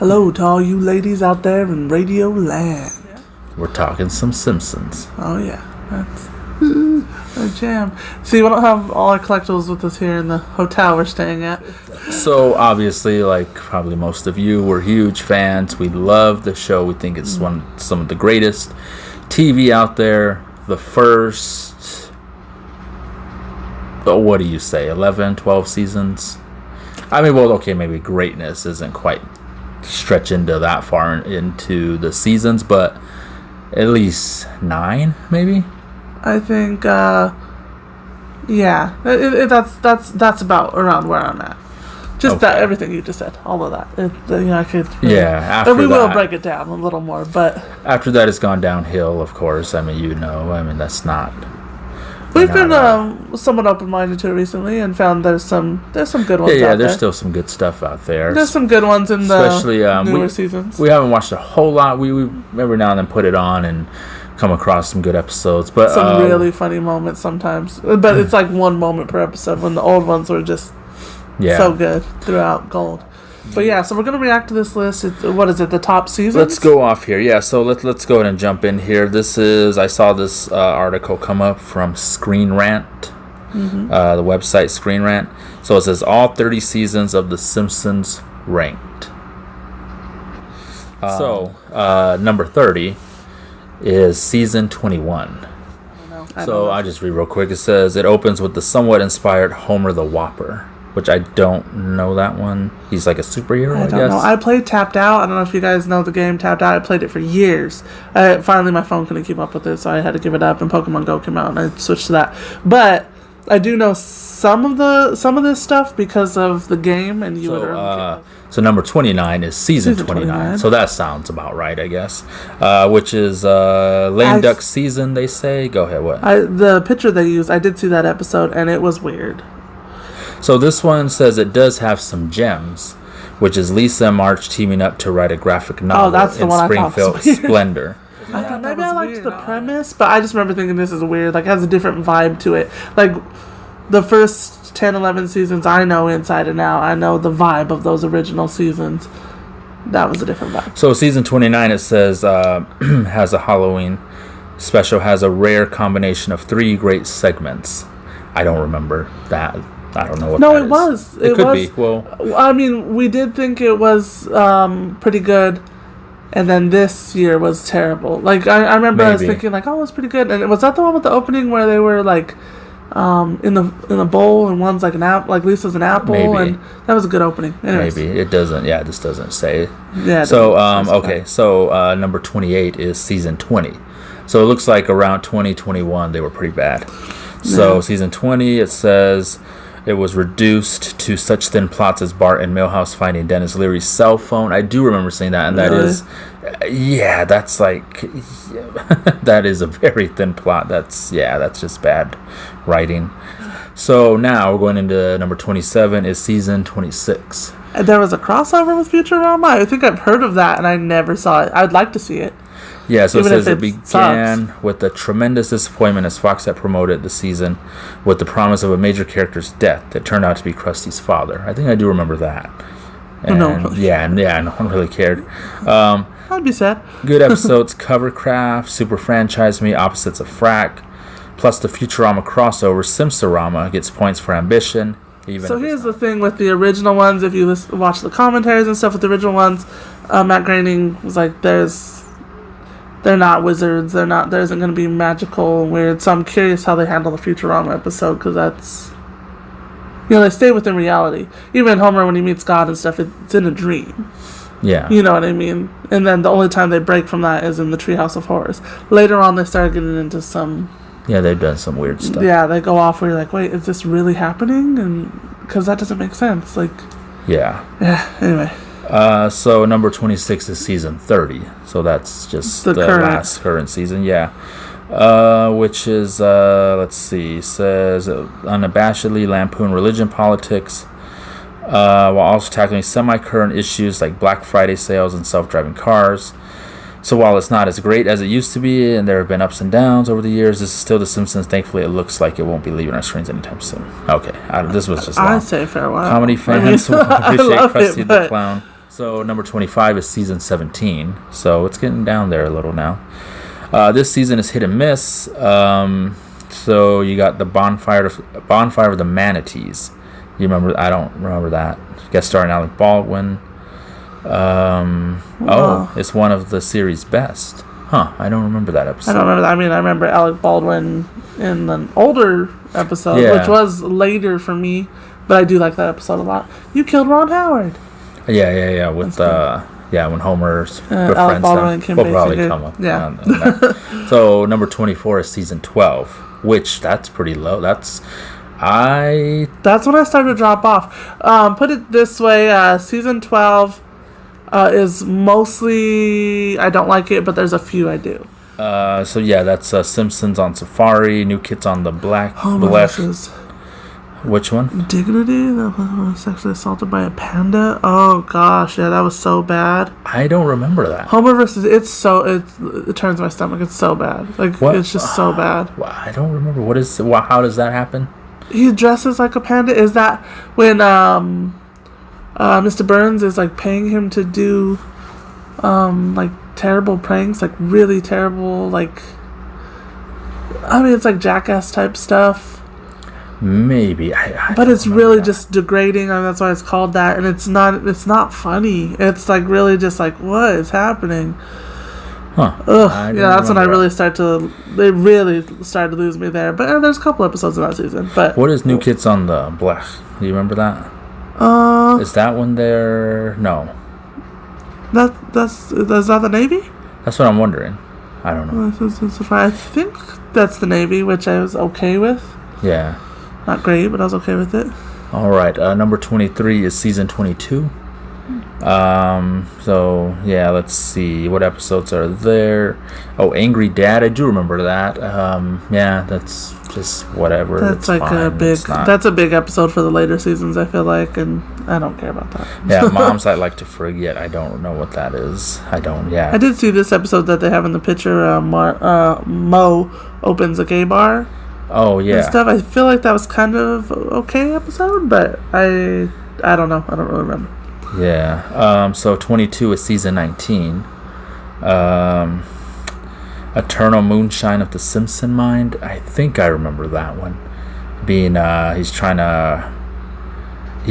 Hello to all you ladies out there in Radio Land. We're talking some Simpsons. Oh yeah, that's a jam. See, we don't have all our collectibles with us here in the hotel we're staying at. So obviously, like probably most of you, we're huge fans. We love the show. We think it's some of the greatest TV out there. The first, what do you say, 11, 12 seasons? I mean, well, okay, maybe greatness isn't quite stretch into that far into the seasons, but at least 9, maybe. I think, yeah, that's about around where I'm at. Just okay. that everything you just said, all of that. I could. Yeah, after we will break it down a little more, but after that, it's gone downhill. Of course, I mean, that's not. We've been somewhat open-minded to it recently and found there's some good ones out there. Yeah, there's still some good stuff out there. There's some good ones in especially, the newer seasons. We haven't watched a whole lot. We every now and then put it on and come across some good episodes. But some really funny moments sometimes. But it's like one moment per episode when the old ones were just so good throughout gold. But yeah, so we're going to react to this list. What is it, the top seasons? Let's go off here. Yeah, so let's go ahead and jump in here. I saw this article come up from Screen Rant, the website Screen Rant. So it says all 30 seasons of The Simpsons ranked. Number 30 is season 21. I'll just read real quick. It says it opens with the somewhat inspired Homer the Whopper, which I don't know that one. He's like a superhero, I guess. I don't know. I played Tapped Out. I don't know if you guys know the game Tapped Out. I played it for years. Finally, my phone couldn't keep up with it, so I had to give it up, and Pokemon Go came out, and I switched to that. But I do know some of this stuff because of the game, and So number 29 is season 29. So that sounds about right, I guess. Which is Lame Duck season, they say. Go ahead, what? The picture they used, I did see that episode, and it was weird. So this one says it does have some gems, which is Lisa and Marge teaming up to write a graphic novel in Springfield Splendor. I thought maybe I liked the premise, but I just remember thinking this is weird. Like, it has a different vibe to it. Like, the first 10, 11 seasons I know inside and out. I know the vibe of those original seasons. That was a different vibe. So season 29, it says, has a Halloween special, has a rare combination of 3 great segments. I don't remember that. I don't know what that is. No, it was. It could be. Well, I mean, we did think it was pretty good, and then this year was terrible. Like, I remember I was thinking, like, oh, it was pretty good. And was that the one with the opening where they were, like, in the bowl, and one's like an apple, like Lisa's an apple? Maybe. And that was a good opening. Anyways. Maybe. It doesn't, this doesn't say. Yeah. So, okay. So, number 28 is season 20. So, it looks like around 2021, they were pretty bad. So, season 20, it says it was reduced to such thin plots as Bart and Milhouse finding Dennis Leary's cell phone. I do remember seeing that, and that is, that's like, that is a very thin plot. That's just bad writing. So now we're going into number 27 is season 26. And there was a crossover with Futurama? I think I've heard of that, and I never saw it. I'd like to see it. Yeah, so it says it began with a tremendous disappointment as Fox had promoted the season with the promise of a major character's death that turned out to be Krusty's father. I think I do remember that. And no one really cared. I'd be sad. Good episodes, Covercraft, Super Franchise Me, Opposites of Frack, plus the Futurama crossover, Simpsorama gets points for ambition. So here's the thing with the original ones. If you watch the commentaries and stuff with the original ones, Matt Groening was like, they're not wizards. There isn't going to be magical and weird. So I'm curious how they handle the Futurama episode, because that's, they stay within reality. Even Homer, when he meets God and stuff, it's in a dream. Yeah. You know what I mean? And then the only time they break from that is in the Treehouse of Horrors. Later on, they start getting into some... Yeah, they've done some weird stuff. Yeah, they go off where you're like, wait, is this really happening? And because that doesn't make sense. Like... Yeah, anyway. So number 26 is season 30. So that's just the last current season. Yeah. Which is, let's see, says unabashedly lampoon religion, politics, while also tackling semi-current issues like Black Friday sales and self-driving cars. So while it's not as great as it used to be, and there have been ups and downs over the years, this is still The Simpsons. Thankfully, it looks like it won't be leaving our screens anytime soon. Okay, this was just long. I'd say farewell. Comedy fans will appreciate Krusty the Clown. So number 25 is season 17. So it's getting down there a little now. This season is hit and miss. So you got the bonfire of the manatees. You remember? I don't remember that. Guest starring Alec Baldwin. It's one of the series' best. Huh? I don't remember that episode. I don't remember that. I mean, I remember Alec Baldwin in an older episode, which was later for me, but I do like that episode a lot. You killed Ron Howard. Yeah. With when Homer's Alec Baldwin can probably come up. Yeah. So number 24 is season 12, which that's pretty low. That's when I started to drop off. Put it this way, season 12 is mostly I don't like it, but there's a few I do. That's Simpsons on Safari, New Kids on the Block. Which one? Dignity that was sexually assaulted by a panda. Oh gosh, yeah, that was so bad. I don't remember that. Homer versus it turns my stomach. It's so bad. Like what? It's just so bad. I don't remember. How does that happen? He dresses like a panda. Is that when Mr. Burns is like paying him to do like terrible pranks, like really terrible, like it's like jackass type stuff. Maybe, but it's really just degrading. That's why it's called that, and it's not funny. It's like really just like what is happening. Huh? That's when they really started to lose me there. But there's a couple episodes in that season. But what is New Kids on the Block? Do you remember that? Is that one there? No. Is that the Navy? That's what I'm wondering. I don't know. I think that's the Navy, which I was okay with. Yeah. Not great, but I was okay with it. All right. Number 23 is season 22. Let's see. What episodes are there? Oh, Angry Dad. I do remember that. That's just whatever. That's like that's a big episode for the later seasons, I feel like, and I don't care about that. Yeah, Moms I Like to Forget. I don't know what that is. I did see this episode that they have in the picture. Mo opens a gay bar. Oh yeah. And stuff. I feel like that was kind of okay episode, but I don't know. I don't really remember. Yeah. So 22 is season 19. Eternal Moonshine of the Simpson Mind. I think I remember that one. Being he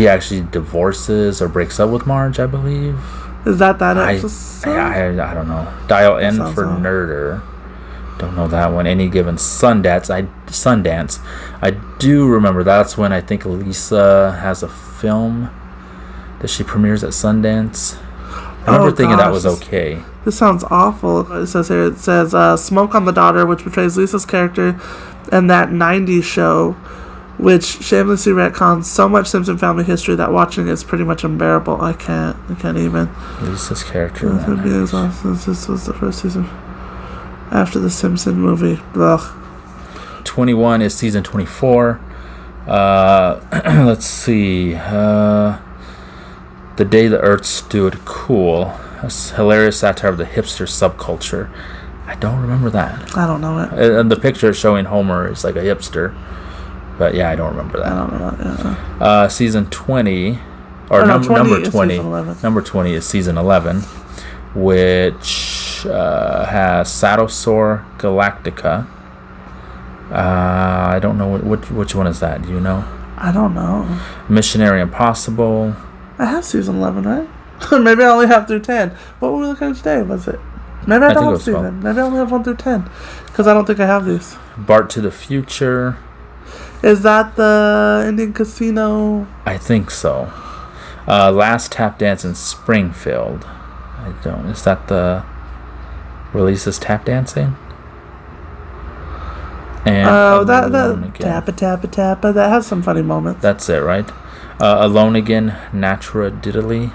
actually divorces or breaks up with Marge, I believe. Is that episode? I don't know. Dial N for Nerder. Don't know that one. Any Given Sundance. I do remember that's when I think Lisa has a film that she premieres at Sundance. I remember thinking that was okay. This sounds awful. It says Smoke on the Daughter, which portrays Lisa's character in that 90s show, which shamelessly retcons so much Simpson family history that watching it is pretty much unbearable. I can't even. Lisa's character. This was the first season after the Simpson movie. Ugh. 21 is season 24. Let's see. The Day the Earth Stood Cool. A hilarious satire of the hipster subculture. I don't remember that. I don't know it. And the picture showing Homer is like a hipster. But yeah, I don't remember that. I don't know that. Season 20. Number 20. Number 20 is season 11. Which has Satosaur Galactica. I don't know which one is that. Do you know? I don't know. Missionary Impossible. I have season 11, right? Maybe I only have through 10. What were we looking at today? Was it? Maybe I don't have season. Maybe I only have 1 through 10. Because I don't think I have these. Bart to the Future. Is that the Indian Casino? I think so. Last Tap Dance in Springfield. Is that the Releases Tap Dancing? And that Tappa Tappa Tappa. That has some funny moments. That's it, right? Alone Again, Natra Diddly.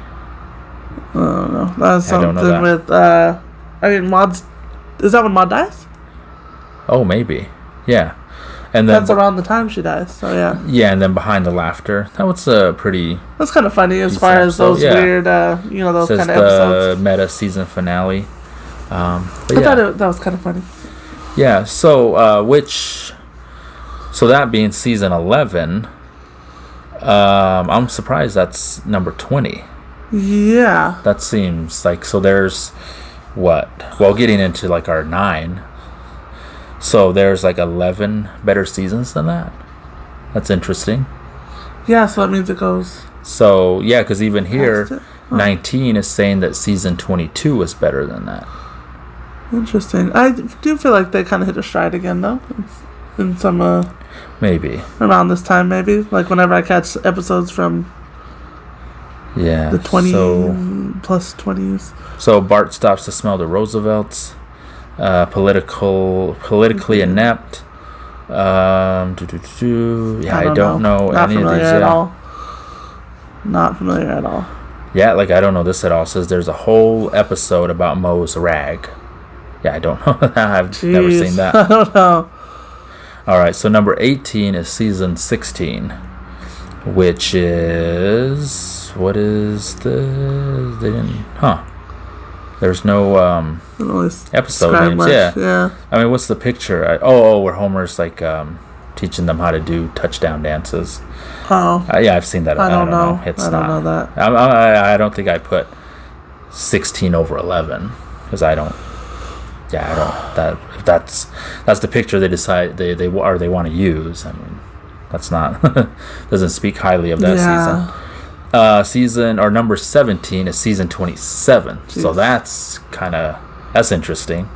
I don't know. That's something with Maud's. Is that when Maud dies? Oh, maybe. Yeah. And then that's around the time she dies. So yeah. Yeah, and then Behind the Laughter. That was pretty. That's kind of funny as far as those weird, those kind of episodes. The meta season finale. I thought that was kind of funny. Yeah. So So that being season 11. I'm surprised that's number 20. Yeah. That seems like, so there's what? Well, getting into like our 9. So there's like 11 better seasons than that. That's interesting. Yeah, so that means it goes. So, yeah, because even here, Huh. 19 is saying that season 22 is better than that. Interesting. I do feel like they kind of hit a stride again, though. In some, Maybe. around this time, maybe. Like, whenever I catch episodes from Yeah. the 20 So, plus 20s. so Bart stops to smell the Roosevelts. Politically inept. Yeah, I don't know Not any of familiar these. at Yeah. all. Not familiar at all. Yeah, like I don't know this at all. It says there's a whole episode about Moe's rag. Yeah, I don't know. I've never Jeez. seen that. I don't know. All right, so number 18 is season 16, which is what is the? They didn't, huh? There's no Don't really episode describe names. much. Yeah. I mean, what's the picture? Where Homer's like teaching them how to do touchdown dances. Oh. Yeah, I've seen that. I don't know. It's I don't know that. I don't think I put 16 over 11 because I don't. Yeah, I don't. That's the picture they decide they want to use. I mean, that's not doesn't speak highly of that season. Season or number 17 is season 27. Jeez. So that's interesting.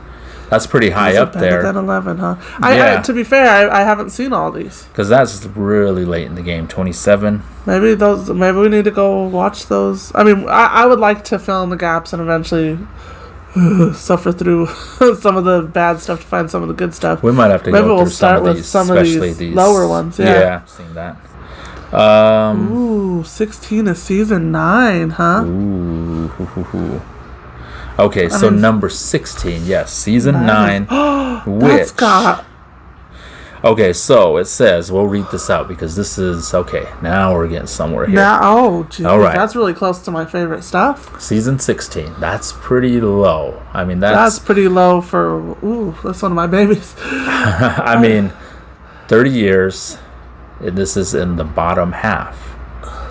That's pretty high up there. Better than 11, huh? Yeah. To be fair, I haven't seen all these. Because that's really late in the game. 27. Maybe we need to go watch those. I mean, I would like to fill in the gaps and eventually suffer through some of the bad stuff to find some of the good stuff. We might have to Maybe go we'll through start some of with these, some of especially these lower ones. Yeah. Seen that. 16 is season 9, huh? Ooh. Okay, so number 16, yes, season 9. That's got. Okay, so it says, we'll read this out because this is, okay, now we're getting somewhere here. Geez, all right. That's really close to my favorite stuff. Season 16, that's pretty low. I mean, that's pretty low for, that's one of my babies. I mean, 30 years, this is in the bottom half.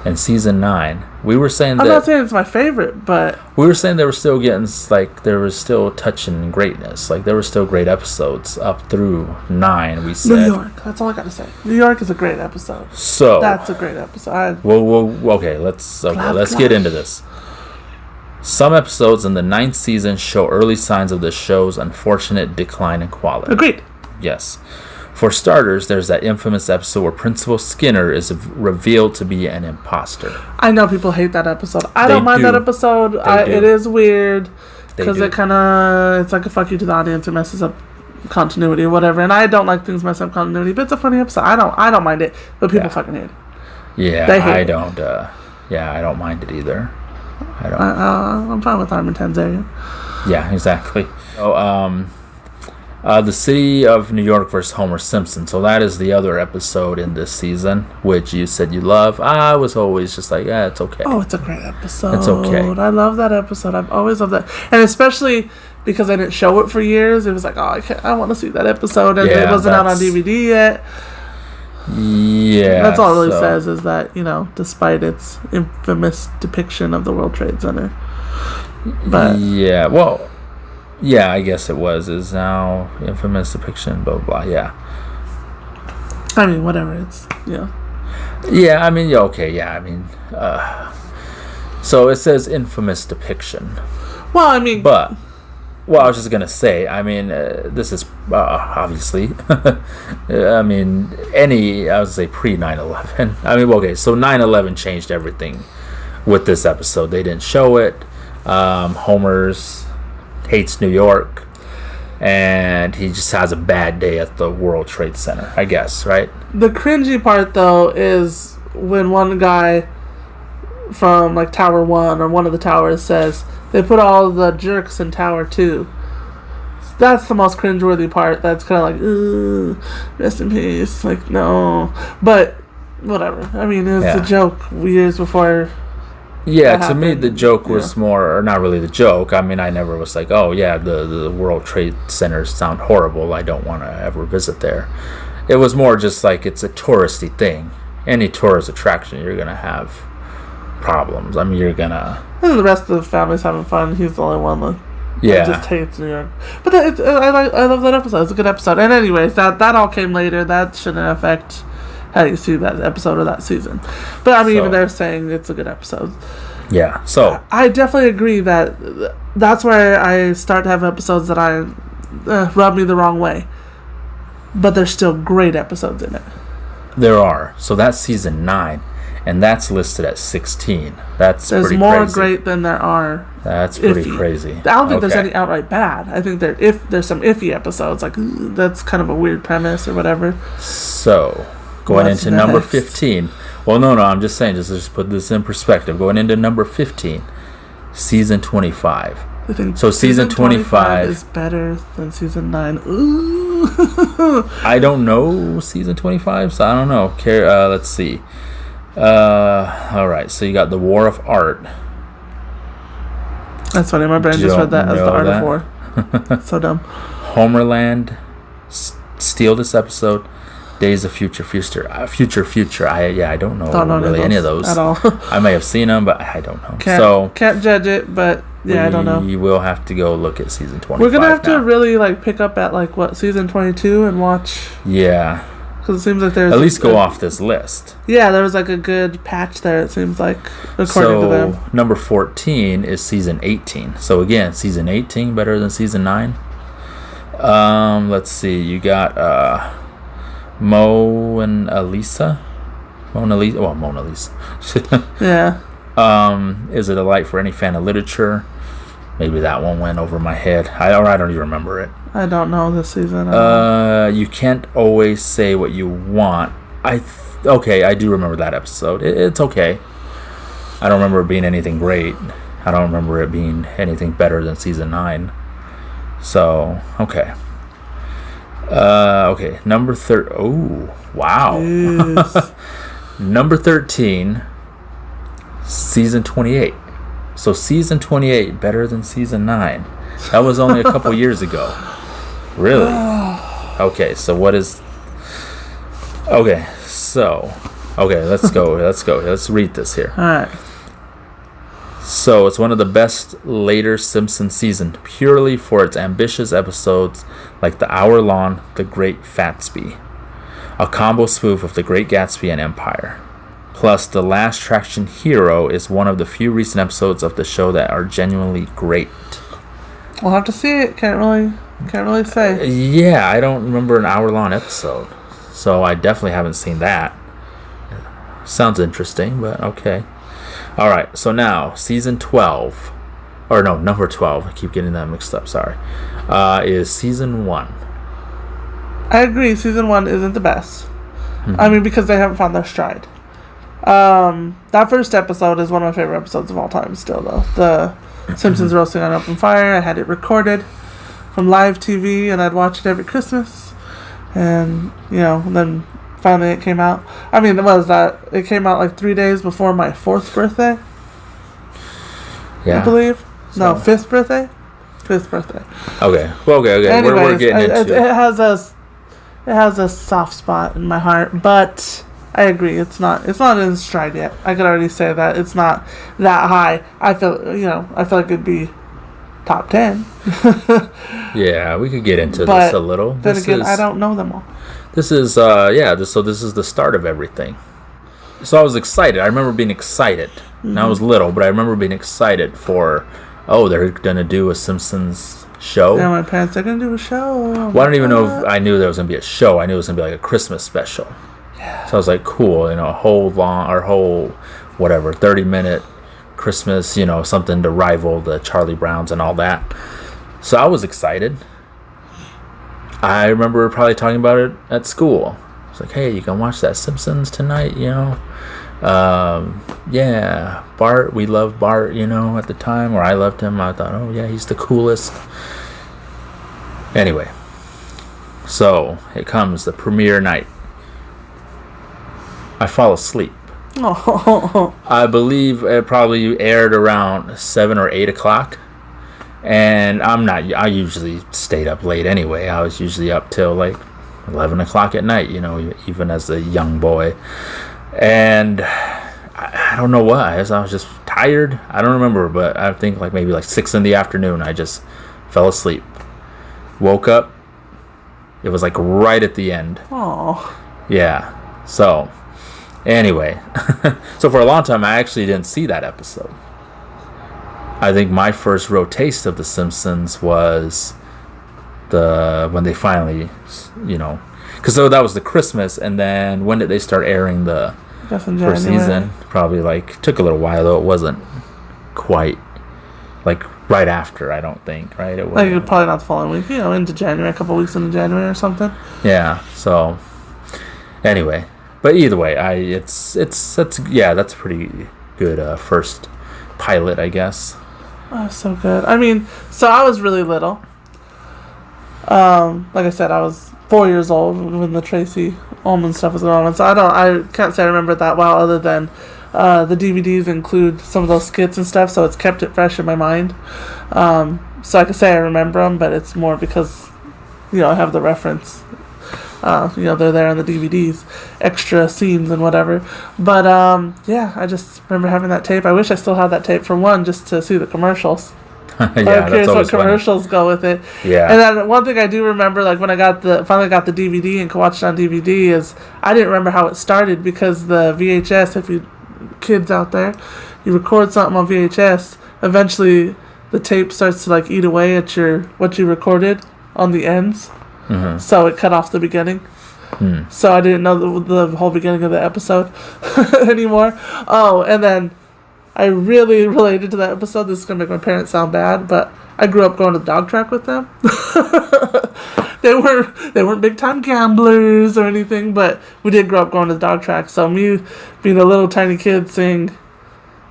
And season 9, we were saying that... I'm not saying it's my favorite, but... We were saying they were still getting, like, there was still touching greatness. Like, there were still great episodes up through 9, we said. New York, that's all I gotta say. New York is a great episode. So... That's a great episode. Let's get into this. Some episodes in the 9th season show early signs of the show's unfortunate decline in quality. Agreed. Yes. For starters, there's that infamous episode where Principal Skinner is revealed to be an imposter. I know people hate that episode. I don't mind that episode. It is weird because it kind of, it's like a fuck you to the audience. It messes up continuity or whatever. And I don't like things mess up continuity, but it's a funny episode. I don't mind it, but people fucking hate it. Yeah, I don't. I don't mind it either. I don't. I'm fine with Armin Tanzarian. Yeah, exactly. So, the City of New York versus Homer Simpson. So that is the other episode in this season, which you said you love. I was always just like, it's okay. Oh, it's a great episode. It's okay. I love that episode. I've always loved that. And especially because I didn't show it for years. It was like, I want to see that episode. And it wasn't out on DVD yet. Yeah. That's all it really says is that, despite its infamous depiction of the World Trade Center. But yeah, well... Yeah, I guess it is now infamous depiction, blah, blah, blah, yeah. I mean, whatever, it's, yeah. Yeah, I mean, okay, yeah, I mean, so it says infamous depiction. Well, I mean... But, I was just going to say, I mean, this is, obviously, I mean, I would say pre-9/11. I mean, okay, so 9/11 changed everything with this episode. They didn't show it. Homer's... hates New York, and he just has a bad day at the World Trade Center, I guess, right? The cringy part, though, is when one guy from, like, Tower 1 or one of the towers says, they put all the jerks in Tower 2. That's the most cringeworthy part. That's kind of like, rest in peace. Like, no. But, whatever. I mean, it was a joke years before... Yeah, to me, the joke was more, or not really the joke. I mean, I never was like, the World Trade Centers sound horrible. I don't want to ever visit there. It was more just like it's a touristy thing. Any tourist attraction, you're going to have problems. I mean, you're gonna. And the rest of the family's having fun. He's the only one that just hates New York. But I love that episode. It's a good episode. And anyways, that all came later. That shouldn't affect how you see that episode or that season. But I mean, even they're saying it's a good episode. Yeah. So I definitely agree that that's where I start to have episodes that I rub me the wrong way. But there's still great episodes in it. There are. So that's season 9. And that's listed at 16. There's pretty more crazy. Great than there are. That's pretty crazy. I don't think there's any outright bad. I think there's some iffy episodes, like that's kind of a weird premise or whatever. So going into number 15. Well, no, I'm just saying, just put this in perspective. Going into number 15, season 25. I think so season 25 is better than season 9. Ooh. I don't know season 25, so I don't know. Let's see. All right, so you got the War of Art. That's funny. My brain just read that as the Art of War. So dumb. Homerland. Steal this episode. Days of Future. I don't know really any of those at all. I may have seen them, but I don't know. Can't judge it, but yeah, I don't know. You will have to go look at season 25. We're gonna have to really pick up at season 22 and watch. Yeah. Because it seems like there's at least go off this list. Yeah, there was a good patch there. It seems like according to them. Number 14 is season 18. So again, season 18 better than season 9. Let's see. You got Mona Lisa. Yeah. Is it a light for any fan of literature? Maybe that one went over my head. I don't even remember it. I don't know this season. You can't always say what you want. Okay, I do remember that episode. It's okay. I don't remember it being anything great. I don't remember it being anything better than season 9. So, okay. Okay, number 13. Oh, wow. Number 13, season 28. So season 28 better than season 9. That was only a couple years ago. Really? Okay, so what is... Okay, so... Okay, let's go. Let's read this here. Alright. So it's one of the best later Simpsons season, purely for its ambitious episodes like the hour-long The Great Fatsby, a combo spoof of The Great Gatsby and Empire. Plus, The Last Traction Hero is one of the few recent episodes of the show that are genuinely great. We'll have to see it. Can't really say. Yeah, I don't remember an hour-long episode, so I definitely haven't seen that. Sounds interesting, but okay. Alright, so now, season 12, or no, number 12, I keep getting that mixed up, sorry, is season 1. I agree, season 1 isn't the best. Mm-hmm. I mean, because they haven't found their stride. That first episode is one of my favorite episodes of all time still, though. The Simpsons roasting on open fire. I had it recorded from live TV, and I'd watch it every Christmas. And, then finally it came out. I mean, it came out 3 days before my 4th birthday. Yeah. I believe. No, 5th birthday? 5th birthday. Okay. Well, okay. Anyways, we're getting into it. It has a soft spot in my heart, but I agree, it's not in stride yet. I could already say that it's not that high. I feel like it'd be top 10. Yeah, we could get into this a little. Then again, I don't know them all. This is this is the start of everything. So I was excited. I remember being excited. Mm-hmm. And I was little, but I remember being excited for they're gonna do a Simpsons show. Yeah, my parents are gonna do a show. Well, I don't even know if I knew there was gonna be a show. I knew it was gonna be like a Christmas special. Yeah. So I was like, cool, a whole 30-minute Christmas, something to rival the Charlie Browns and all that. So I was excited. I remember probably talking about it at school. It's like, hey, you can watch that Simpsons tonight, Yeah, Bart, we loved Bart, at the time, or I loved him. I thought, oh yeah, he's the coolest. Anyway, so it comes the premiere night. I fall asleep. Oh. I believe it probably aired around 7 or 8 o'clock. And I usually stayed up late anyway. I was usually up till 11 o'clock at night, even as a young boy. And I don't know why. I was just tired. I don't remember, but I think like maybe like 6 in the afternoon, I just fell asleep. Woke up. It was like right at the end. Oh. Yeah. So, anyway. So for a long time, I actually didn't see that episode. I think my first real taste of The Simpsons was when they finally, because that was the Christmas, and then when did they start airing the first season? Probably like took a little while, though. It wasn't quite like right after, I don't think, right? It was like probably not the following week, into January, a couple weeks into January or something. Yeah. So anyway, but either way, that's pretty good first pilot, I guess. Oh, so good. I mean, so I was really little. Like I said, I was 4 years old when the Tracy Ullman stuff was going on. So I can't say I remember it that well, other than the DVDs include some of those skits and stuff, so it's kept it fresh in my mind. So I can say I remember them, but it's more because, I have the reference. They're there on the DVDs, extra scenes and whatever. But I just remember having that tape. I wish I still had that tape, for one, just to see the commercials. Yeah, I'm curious what commercials go with it. Yeah. And then one thing I do remember, like when I finally got the DVD and could watch it on DVD, is I didn't remember how it started, because the VHS, if you kids out there, you record something on VHS, eventually the tape starts to like eat away at what you recorded on the ends. Mm-hmm. So it cut off the beginning. So I didn't know the whole beginning of the episode anymore. Oh, and then I really related to that episode. This is going to make my parents sound bad, but I grew up going to the dog track with them. They weren't big time gamblers or anything, but we did grow up going to the dog track. So me being a little tiny kid, seeing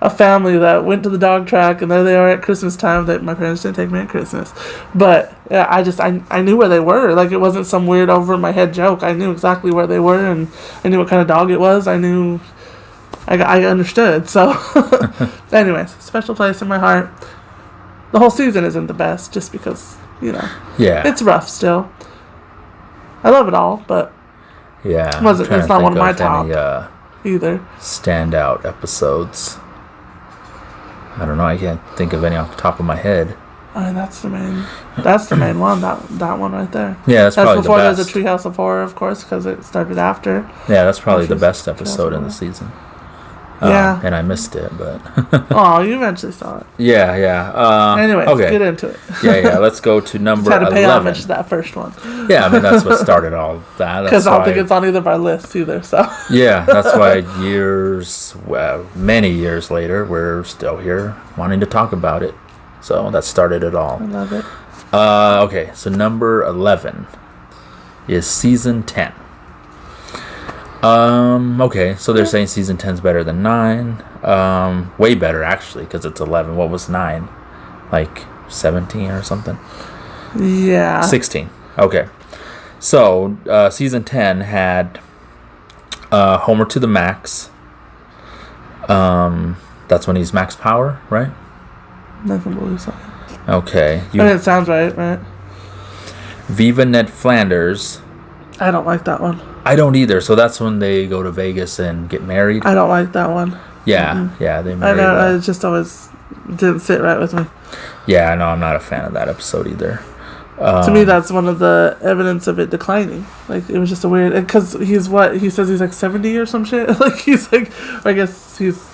a family that went to the dog track, and there they are at Christmas time. That my parents didn't take me at Christmas, but yeah, I knew where they were. Like, it wasn't some weird over my head joke. I knew exactly where they were, and I knew what kind of dog it was. I understood. So, anyways, special place in my heart. The whole season isn't the best, just because it's rough still. I love it all, but it's not one of my top either. Standout episodes. I don't know. I can't think of any off the top of my head. I mean, that's the main one. That one right there. Yeah, that's probably before the best. There's a Treehouse of Horror, of course, because it started after. Yeah, that's probably the best episode in the season. Yeah. And I missed it, but... Oh, you eventually saw it. Yeah. Anyways, okay. Get into it. Yeah. Let's go to number 11. Just had to pay homage to that first one. Yeah, I mean, that's what started all that. Because I don't think it's on either of our lists either, so... Yeah, that's why many years later, we're still here wanting to talk about it. So that started it all. I love it. Okay, so number 11 is season 10. Okay, so they're saying season 10's better than 9. Way better, actually, because it's 11. What was 9? Like 17 or something? Yeah. 16. Okay. So, season 10 had Homer to the max. That's when he's max power, right? I can believe so. Okay. It sounds right? Viva Ned Flanders. I don't like that one. I don't either. So that's when they go to Vegas and get married. I don't like that one. Yeah, Mm-mm. Yeah, they married. I know. It just always didn't sit right with me. Yeah, no, I'm not a fan of that episode either. To me, that's one of the evidence of it declining. Like, it was just a weird... Because he says he's like 70 or some shit. Like, he's like... I guess he's...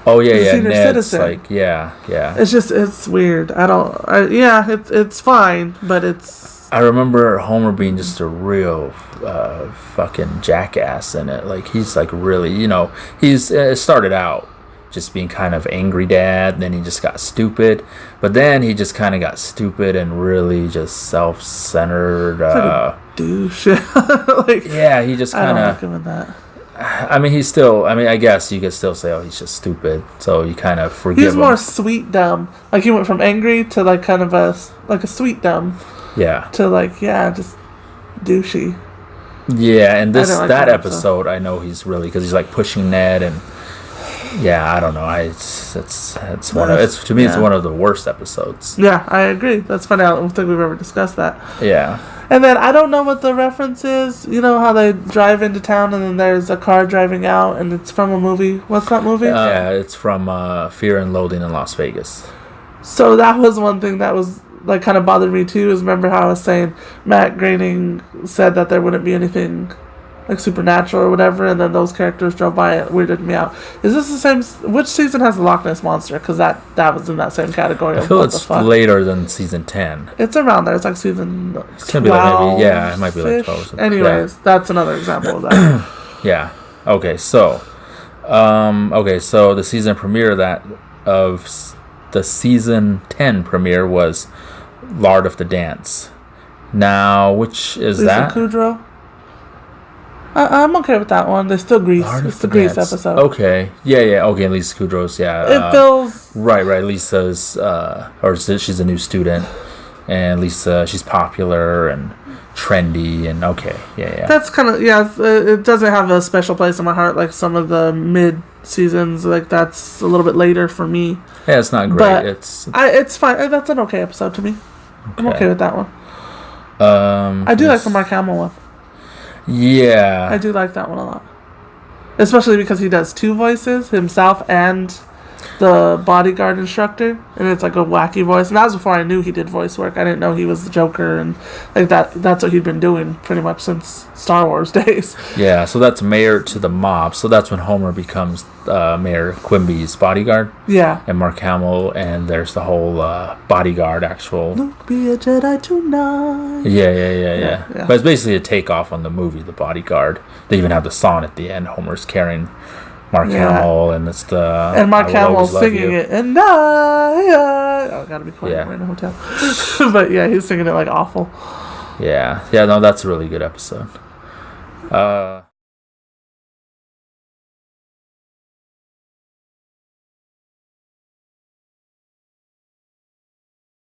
Oh, yeah, a senior Ned's citizen. like, yeah. It's weird. It's fine, but it's... I remember Homer being just a real fucking jackass in it. Like, he's like really, he's started out just being kind of angry dad, then he just got stupid, but then he just kind of got stupid and really just self-centered. Like a douche. Yeah, he just kind of... I don't like him in that. I mean, I guess you could still say, oh, he's just stupid, so you kind of forgive him. He's more sweet dumb. Like, he went from angry to like kind of a sweet dumb. Yeah. To just douchey. Yeah, and that that episode, I know he's really, because he's like pushing Ned, and Yeah, I don't know. It's to me it's one of the worst episodes. Yeah, I agree. That's funny. I don't think we've ever discussed that. Yeah. And then I don't know what the reference is. You know how they drive into town and then there's a car driving out and it's from a movie. What's that movie? Yeah, it's from Fear and Loathing in Las Vegas. So that was one thing that was like kind of bothered me too. Is remember how I was saying Matt Groening said that there wouldn't be anything like supernatural or whatever, and then those characters drove by. It weirded me out. Is this the same? Which season has the Loch Ness monster? Because that was in that same category. I feel it's later than season 10. It's around there. It's like season 12. It's gonna be like maybe, yeah, it might be like 12. Anyways, that's another example of that. Yeah. Okay. So, so the season premiere of the season 10 premiere was Lord of the Dance. Now, which is Lisa that? Kudrow. I'm okay with that one. They still Grease. It's the Grease episode. Okay. Yeah. Okay, Lisa Kudrow's, yeah. It feels... Right. Lisa's, she's a new student. And Lisa, she's popular and trendy and okay. Yeah. That's kind of... Yeah, it doesn't have a special place in my heart like some of the mid-seasons. Like, that's a little bit later for me. Yeah, it's not great. But it's fine. That's an okay episode to me. Okay. I'm okay with that one. I do like the Mark Hamill one. Yeah. I do like that one a lot. Especially because he does two voices, himself and the bodyguard instructor. And it's like a wacky voice. And that was before I knew he did voice work. I didn't know he was the Joker. And like that's what he'd been doing pretty much since Star Wars days. Yeah, so that's Mayor to the Mob. So that's when Homer becomes Mayor Quimby's bodyguard. Yeah. And Mark Hamill. And there's the whole bodyguard actual... Luke, be a Jedi tonight. Yeah. But it's basically a takeoff on the movie, The Bodyguard. They even have the song at the end. Homer's carrying Mark Hamill, and it's the... And Mark Hamill's singing it, and I gotta be quiet, we're in a hotel. But yeah, he's singing it like awful. Yeah, no, that's a really good episode.